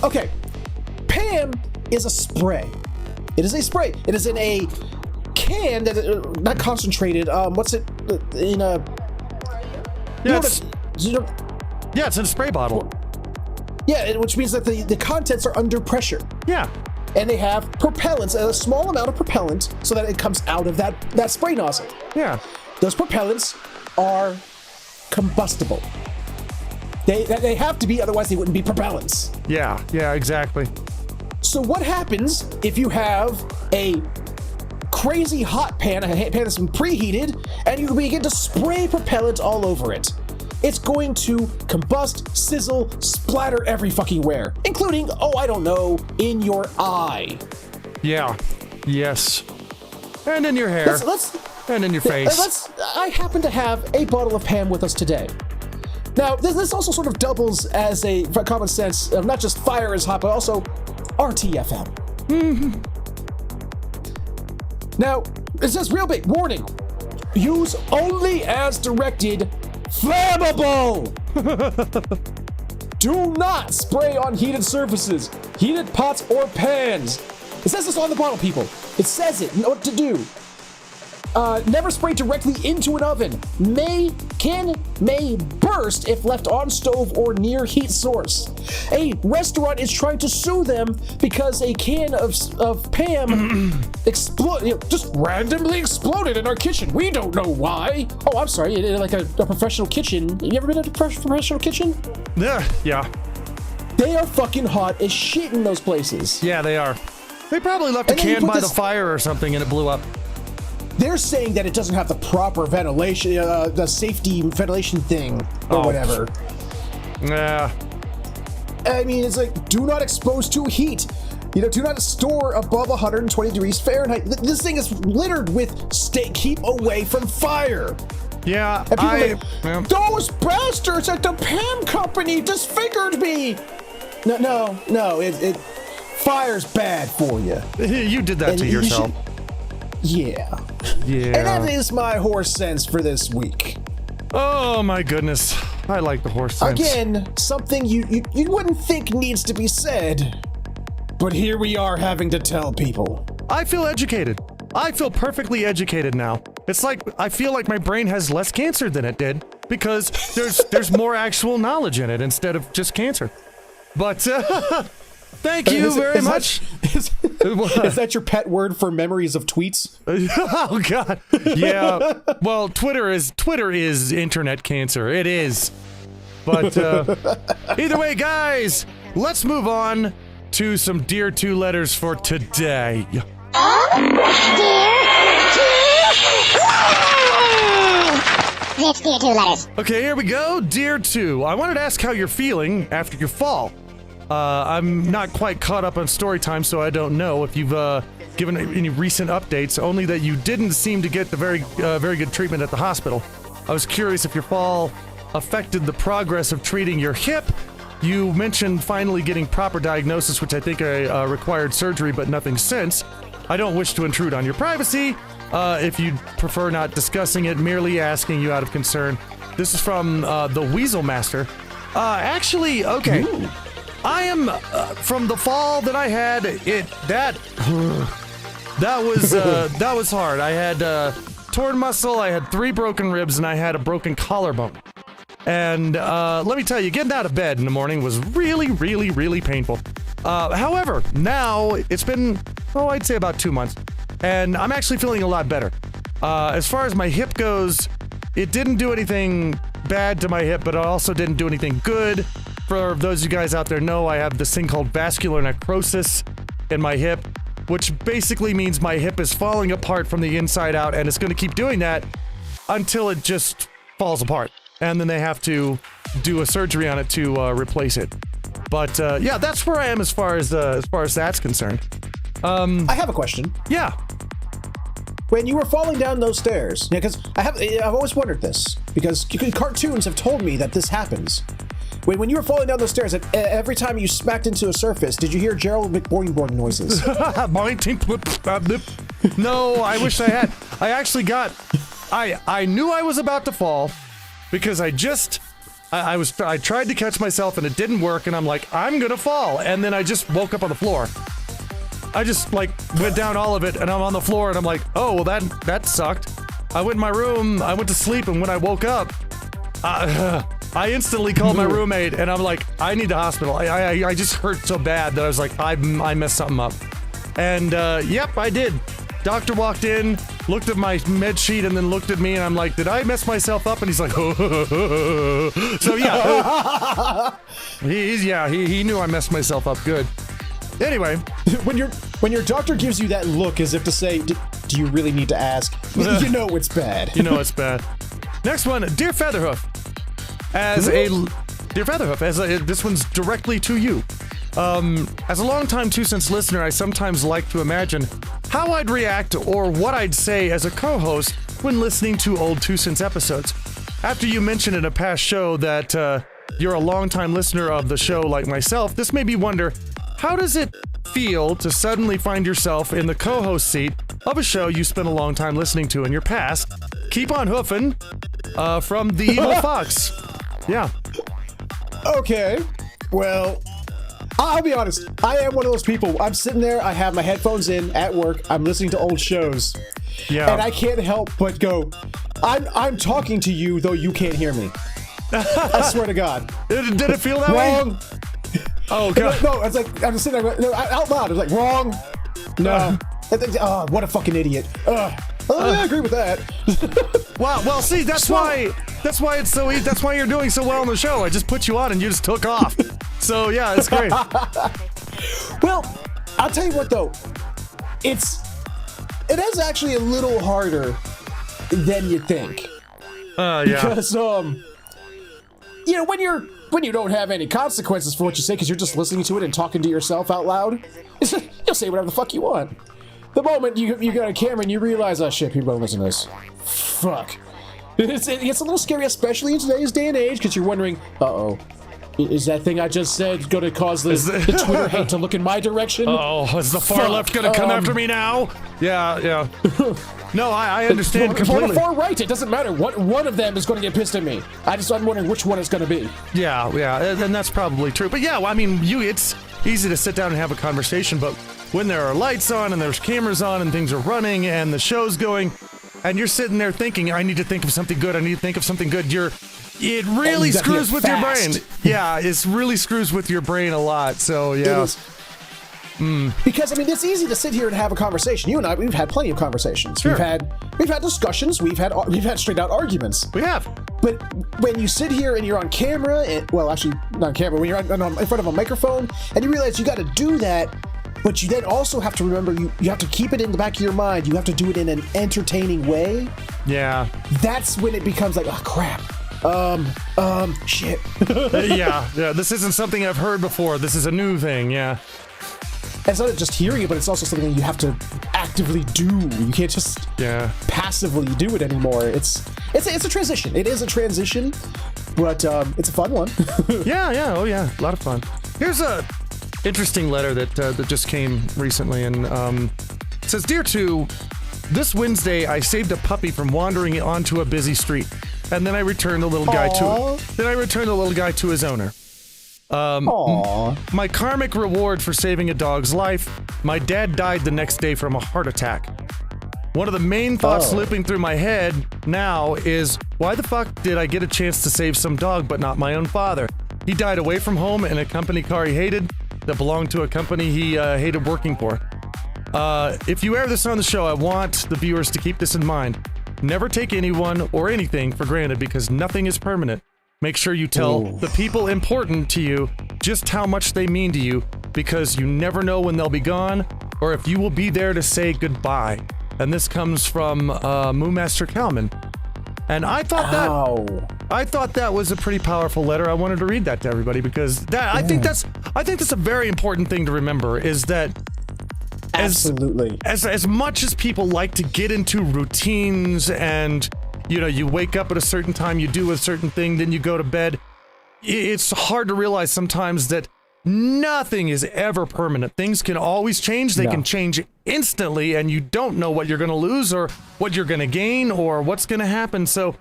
Okay, Pam is a spray. It is a spray. It is in a can that, not concentrated, what's it, in a... Yeah, it's in a spray bottle. Yeah, which means that the contents are under pressure. Yeah. And they have propellants, a small amount of propellant, so that it comes out of that spray nozzle. Yeah. Those propellants are combustible. They have to be, otherwise they wouldn't be propellants. Yeah, exactly. So what happens if you have a crazy hot pan, a pan that's been preheated, and you begin to spray propellant all over it? It's going to combust, sizzle, splatter every fucking where, including, I don't know, in your eye. Yeah. Yes. And in your hair. And in your face. I happen to have a bottle of Pam with us today. Now, this also sort of doubles as a common sense of not just fire is hot, but also RTFM. Now, it says real big, warning, use only as directed flammable. Do not spray on heated surfaces, heated pots or pans. It says this on the bottle, people. It says it. Know what to do. Never spray directly into an oven. May burst if left on stove or near heat source. A restaurant is trying to sue them because a can of Pam just randomly exploded in our kitchen. We don't know why. Oh, I'm sorry. Like a professional kitchen. Have you ever been in a professional kitchen? Yeah. They are fucking hot as shit in those places. Yeah, they are. They probably left a can by the fire or something and it blew up. They're saying that it doesn't have the proper ventilation, the safety ventilation thing, or whatever. Yeah. I mean, it's like, do not expose to heat. Do not store above 120 degrees Fahrenheit. This thing is littered with keep away from fire. Yeah, and people are like, those bastards at the Pam company disfigured me. No, fire's bad for you. You did that to yourself. Yeah. And that is my horse sense for this week. Oh my goodness. I like the horse sense. Again, something you wouldn't think needs to be said, but here we are having to tell people. I feel educated. I feel perfectly educated now. It's like I feel like my brain has less cancer than it did because there's more actual knowledge in it instead of just cancer. But thank you very much. Is that your pet word for memories of tweets? Oh God. Yeah. Well, Twitter is internet cancer. It is. But either way, guys, let's move on to some Dear 2 letters for today. It's Dear 2 letters. Okay, here we go. Dear 2. I wanted to ask how you're feeling after your fall. I'm not quite caught up on story time, so I don't know if you've given any recent updates, only that you didn't seem to get the very good treatment at the hospital. I was curious if your fall affected the progress of treating your hip. You mentioned finally getting proper diagnosis, which I think required surgery, but nothing since. I don't wish to intrude on your privacy. If you'd prefer not discussing it, merely asking you out of concern. This is from the Weasel Master. Actually, okay. Ooh. I am from the fall that I had. That was hard. I had torn muscle. I had 3 broken ribs, and I had a broken collarbone. And let me tell you, getting out of bed in the morning was really, really, really painful. However, now it's been, I'd say about 2 months, and I'm actually feeling a lot better. As far as my hip goes, it didn't do anything bad to my hip, but it also didn't do anything good. For those of you guys out there know, I have this thing called vascular necrosis in my hip, which basically means my hip is falling apart from the inside out, and it's going to keep doing that until it just falls apart. And then they have to do a surgery on it to replace it. But yeah, that's where I am as far as that's concerned. I have a question. Yeah. When you were falling down those stairs, because I've always wondered this, because cartoons have told me that this happens. When you were falling down those stairs, every time you smacked into a surface, did you hear Gerald McBoing noises? No, I wish I had. I actually I knew I was about to fall because I tried to catch myself and it didn't work, and I'm like, I'm gonna fall, and then I just woke up on the floor. I just went down all of it, and I'm on the floor, and I'm like, oh, well that sucked. I went in my room, I went to sleep, and when I woke up, I instantly called my roommate, and I'm like, I need the hospital. I just hurt so bad that I was like, I messed something up. And yep, I did. Doctor walked in, looked at my med sheet, and then looked at me, and I'm like, did I mess myself up? And he's like, so yeah. He knew I messed myself up good. Anyway. When your doctor gives you that look as if to say, do you really need to ask? You know it's bad. You know it's bad. Next one, Dear Featherhoof. This one's directly to you. As a longtime 2 Cents listener, I sometimes like to imagine how I'd react or what I'd say as a co-host when listening to old 2 Cents episodes. After you mentioned in a past show that you're a longtime listener of the show like myself, this made me wonder, how does it feel to suddenly find yourself in the co-host seat of a show you spent a long time listening to in your past? Keep on hoofing. from the evil fox. Yeah. Okay. Well, I'll be honest. I am one of those people. I'm sitting there. I have my headphones in at work. I'm listening to old shows. Yeah. And I can't help but go, I'm talking to you, though you can't hear me. I swear to God. Did it feel that way? Wrong. Oh, God. No, it's like, I'm just sitting there out loud. I was like, wrong. No. Oh, what a fucking idiot. I agree with that. Well, see, that's why it's so easy. That's why you're doing so well on the show. I just put you on and you just took off. So, yeah, it's great. Well, I'll tell you what, though. It is actually a little harder than you think. Yeah. Because, you know, when you don't have any consequences for what you say because you're just listening to it and talking to yourself out loud, you'll say whatever the fuck you want. The moment you got a camera and you realize, oh shit, people don't listen to this. Fuck. It gets a little scary, especially in today's day and age, because you're wondering, uh-oh, is that thing I just said going to cause the Twitter hate to look in my direction? Oh, is the far left going to come after me now? Yeah. No, I understand completely. For the far right, it doesn't matter. What one of them is going to get pissed at me. I'm wondering which one it's going to be. Yeah, and that's probably true. But yeah, well, I mean, it's easy to sit down and have a conversation, but when there are lights on and there's cameras on and things are running and the show's going, and you're sitting there thinking, I need to think of something good, it really screws with your brain. Yeah, it really screws with your brain a lot, so yeah. It is. Because, I mean, it's easy to sit here and have a conversation. You and I, we've had plenty of conversations. Sure. We've had discussions. We've had straight out arguments. We have. But when you sit here and you're on camera, well, actually not on camera, when you're in front of a microphone, and you realize you got to do that, but you then also have to remember you have to keep it in the back of your mind. You have to do it in an entertaining way. Yeah. That's when it becomes like, oh crap. Shit. Yeah. This isn't something I've heard before. This is a new thing. Yeah. It's not just hearing it, but it's also something you have to actively do. You can't just passively do it anymore. It's a transition. It is a transition, but it's a fun one. Yeah. Oh yeah, a lot of fun. Here's a interesting letter that just came recently, and it says, "Dear Two, this Wednesday I saved a puppy from wandering onto a busy street, and then I returned the little guy to his owner. My karmic reward for saving a dog's life, my dad died the next day from a heart attack. One of the main thoughts looping through my head now is, why the fuck did I get a chance to save some dog but not my own father? He died away from home in a company car he hated that belonged to a company he hated working for. If you air this on the show, I want the viewers to keep this in mind. Never take anyone or anything for granted because nothing is permanent. Make sure you tell the people important to you just how much they mean to you, because you never know when they'll be gone or if you will be there to say goodbye." And this comes from Moomaster Kalman. And I thought that was a pretty powerful letter. I wanted to read that to everybody because I think that's a very important thing to remember, is that absolutely as much as people like to get into routines and, you know, you wake up at a certain time, you do a certain thing, then you go to bed. It's hard to realize sometimes that nothing is ever permanent. Things can always change. They can change instantly, and you don't know what you're going to lose or what you're going to gain or what's going to happen. So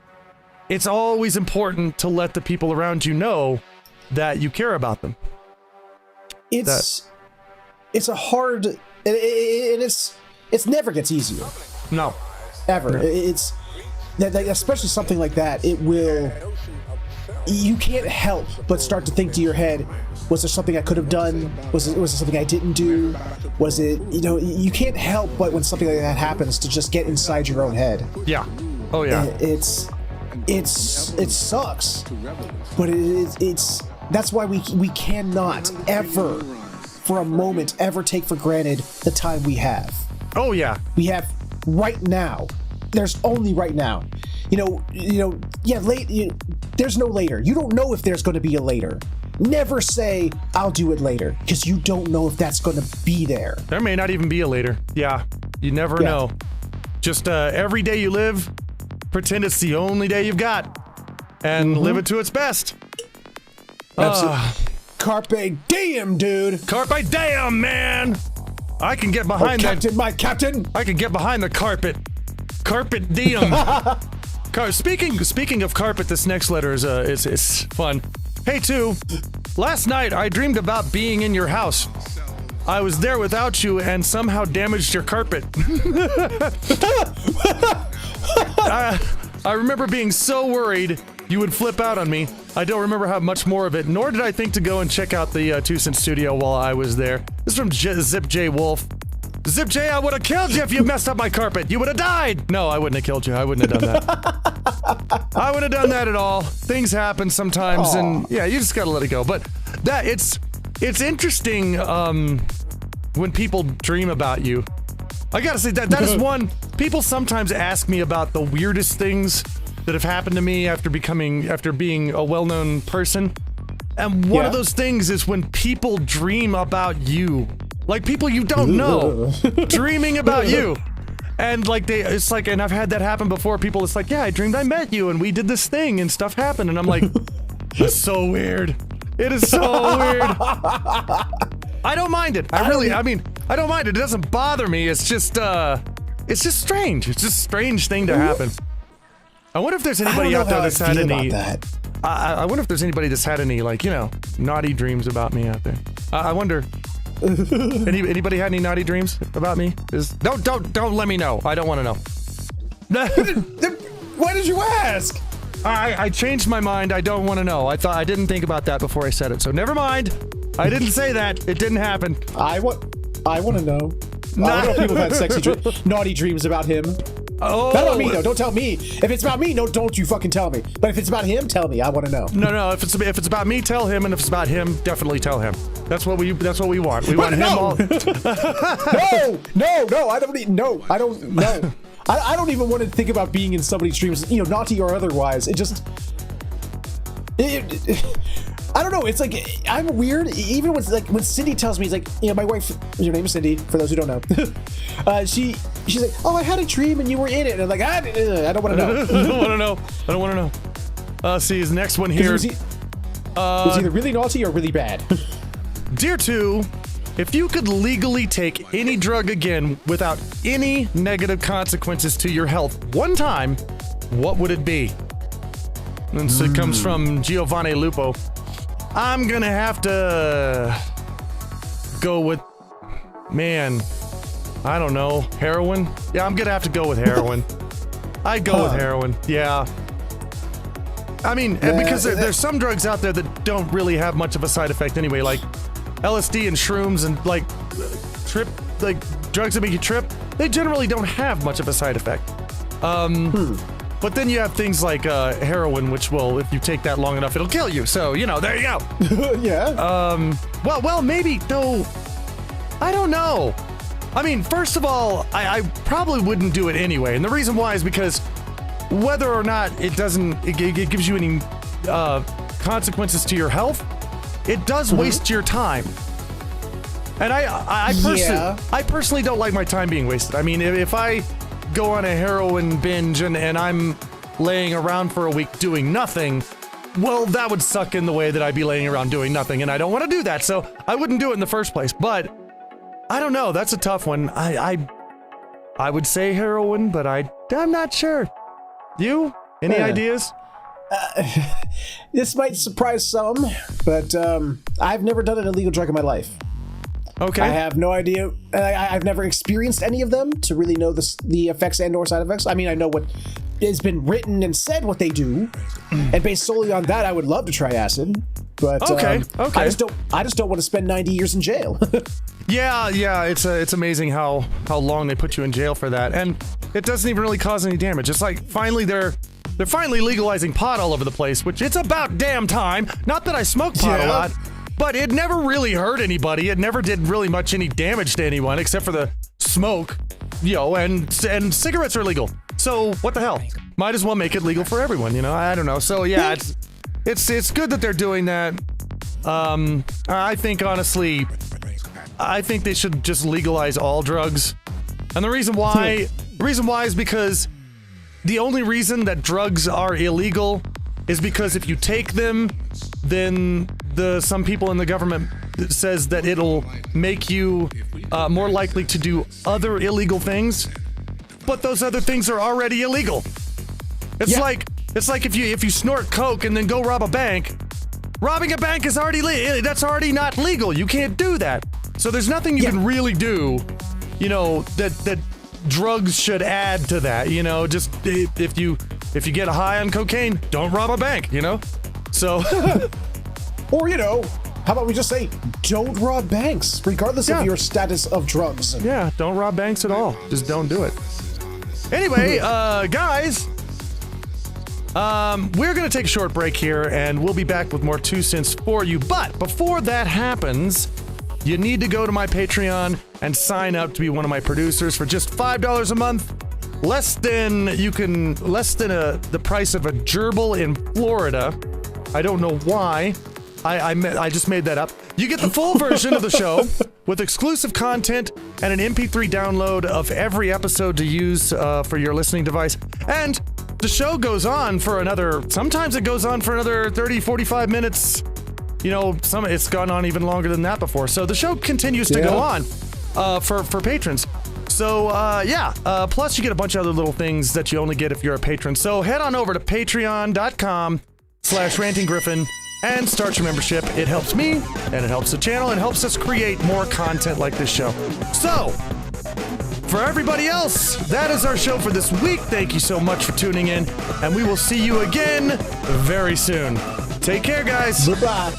it's always important to let the people around you know that you care about them. It's a hard, and it's never gets easier. No. Ever. No. It's especially something like that, you can't help but start to think to your head, was there something I could have done? Was there something I didn't do? Was it, you can't help but when something like that happens to just get inside your own head. Yeah. Oh yeah. It sucks, but that's why we cannot ever for a moment ever take for granted the time we have. Oh yeah. We have right now. There's only right now. There's no later. You don't know if there's going to be a later. Never say, I'll do it later, because you don't know if that's going to be there. There may not even be a later. Yeah, you never know. Just every day you live, pretend it's the only day you've got, and live it to its best. Carpe diem, dude. Carpe diem, man. I can get behind Captain, my captain. I can get behind the carpet. Carpet diem. Speaking of carpet, this next letter is fun. Hey, 2. Last night I dreamed about being in your house. I was there without you and somehow damaged your carpet. I remember being so worried you would flip out on me. I don't remember how much more of it, nor did I think to go and check out the 2 Cent studio while I was there. This is from Zip J Wolf. Zip J, I would have killed you if you messed up my carpet. You would have died. No, I wouldn't have killed you. I wouldn't have done that. I wouldn't have done that at all. Things happen sometimes, and yeah, you just gotta let it go. But it's interesting when people dream about you. I gotta say that is one. People sometimes ask me about the weirdest things that have happened to me after being a well-known person, and one of those things is when people dream about you. Like people you don't know, dreaming about you. And like and I've had that happen before. People, it's like, yeah, I dreamed I met you and we did this thing and stuff happened. And I'm like, that's so weird. It is so weird. I don't mind it. I don't mind it. It doesn't bother me. It's just strange. It's just a strange thing to happen. I wonder if there's anybody out there that's had any. I wonder if there's anybody that's had any, like, naughty dreams about me out there. I wonder. Anybody had any naughty dreams about me? Don't let me know. I don't want to know. Why did you ask? I changed my mind. I don't want to know. I didn't think about that before I said it. So never mind. I didn't say that. It didn't happen. I want to know. I want to know if people have had naughty dreams about him. Oh. Not about me, though. Don't tell me. If it's about me, no, don't you fucking tell me. But if it's about him, tell me. I want to know. No. If it's about me, tell him. And if it's about him, definitely tell him. That's what we want. We want him all. No. I don't even want to think about being in somebody's dreams, naughty or otherwise. It just. I don't know. It's like I'm weird. Even when Cindy tells me, it's like, my wife. Her name is Cindy. For those who don't know, she's like, oh, I had a dream and you were in it. And I'm like, I don't want to know. I don't want to know. See his next one here. It was either really naughty or really bad. Dear 2, if you could legally take any drug again without any negative consequences to your health one time, what would it be? And so it comes from Giovanni Lupo. I'm gonna have to go with, I don't know, heroin? Yeah, I'm gonna have to go with heroin. I'd go with heroin, yeah. I mean, because there's some drugs out there that don't really have much of a side effect anyway, like LSD and shrooms and drugs that make you trip, they generally don't have much of a side effect. But then you have things like heroin, which will, if you take that long enough, it'll kill you. So, there you go. Yeah. Well, maybe, though, I don't know. I mean, first of all, I probably wouldn't do it anyway. And the reason why is because whether or not it gives you any consequences to your health, it does waste your time. And I personally don't like my time being wasted. I mean, if I go on a heroin binge and I'm laying around for a week doing nothing, well, that would suck in the way that I'd be laying around doing nothing, and I don't want to do that, so I wouldn't do it in the first place. But I don't know, that's a tough one. I would say heroin, but I'm not sure. You? Any ideas? This might surprise some, but I've never done an illegal drug in my life. Okay. I have no idea. I've never experienced any of them to really know the effects and or side effects. I mean, I know what has been written and said what they do, and based solely on that, I would love to try acid. But okay. I just don't want to spend 90 years in jail. Yeah. It's amazing how long they put you in jail for that, and it doesn't even really cause any damage. It's like finally they're finally legalizing pot all over the place, which it's about damn time. Not that I smoke pot a lot. But it never really hurt anybody. It never did really much any damage to anyone except for the smoke, and cigarettes are legal. So what the hell? Might as well make it legal for everyone, I don't know. So yeah, it's good that they're doing that. I think honestly, they should just legalize all drugs. And the reason why is because the only reason that drugs are illegal is because if you take them, then some people in the government says that it'll make you more likely to do other illegal things, but those other things are already illegal. It's like if you snort coke and then go rob a bank. Robbing a bank is that's already not legal. You can't do that. So there's nothing you can really do, that drugs should add to that. Just if you get a high on cocaine, don't rob a bank. So or how about we just say don't rob banks regardless of your status of drugs. Yeah, don't rob banks at all. Just don't do it. Anyway, guys, we're going to take a short break here, and we'll be back with more 2 cents for you. But before that happens, you need to go to my Patreon and sign up to be one of my producers for just $5 a month. Less than the price of a gerbil in Florida. I don't know why. I just made that up. You get the full version of the show with exclusive content and an MP3 download of every episode to use for your listening device. And the show goes on for sometimes it goes on for another 30, 45 minutes. It's gone on even longer than that before. So the show continues to go on for patrons. So, plus you get a bunch of other little things that you only get if you're a patron. So head on over to patreon.com/rantinggriffin and start your membership. It helps me, and it helps the channel, and helps us create more content like this show. So, for everybody else, that is our show for this week. Thank you so much for tuning in, and we will see you again very soon. Take care, guys. Bye-bye.